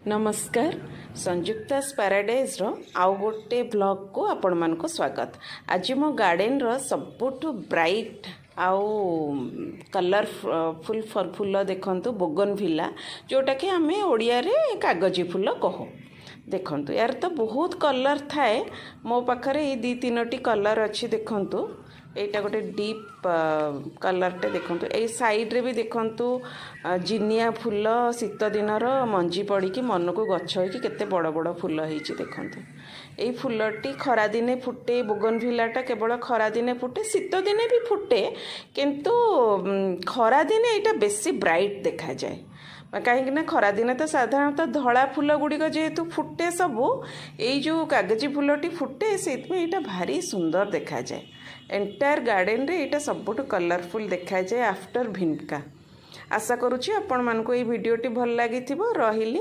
नमस्कार संयुक्तास पैराडाइज रो आउ गोटे ब्लॉग को आपण मान को स्वागत। आज मो गार्डन रो सबुठ ब्राइट आउ कलरफुल फूल देखंतु बोगनविला जोटा कि आमे ओडिया रे कागजी फूल कहू। देखंतु यार तो बहुत कलर थाए मो पाखरे ये दी तीनोटी कलर अच्छी देखंतु एटा गोटे डीप कलरटे देखंतु ए साइड रे भी देखंतु जिनिया फूल शीत दिनर मंजी पड़ी कि मन को गछ होई कि केते बड़ बड़ फूल होईची देखंतु। ए फूलटी खरा दिने फुटे बोगनविलाटा केवल खरा दिने फुटे शीत दिने भी फुटे किंतु खरा दिने एटा बेसी ब्राइट देखा जाए कहीं खरा दिन तो साधारणतः धला फूल गुड़िक जेहेतु फुटे सबू यही जो कागजी फूलटी फुटे से यहाँ भारी सुंदर देखा जाए। एंटायर गार्डन रे यहाँ सबुठ कलरफुल देखा जाए आफ्टर भिनका। आशा करुच्ची आपण मानक ये वीडियोटी भल लगी रही।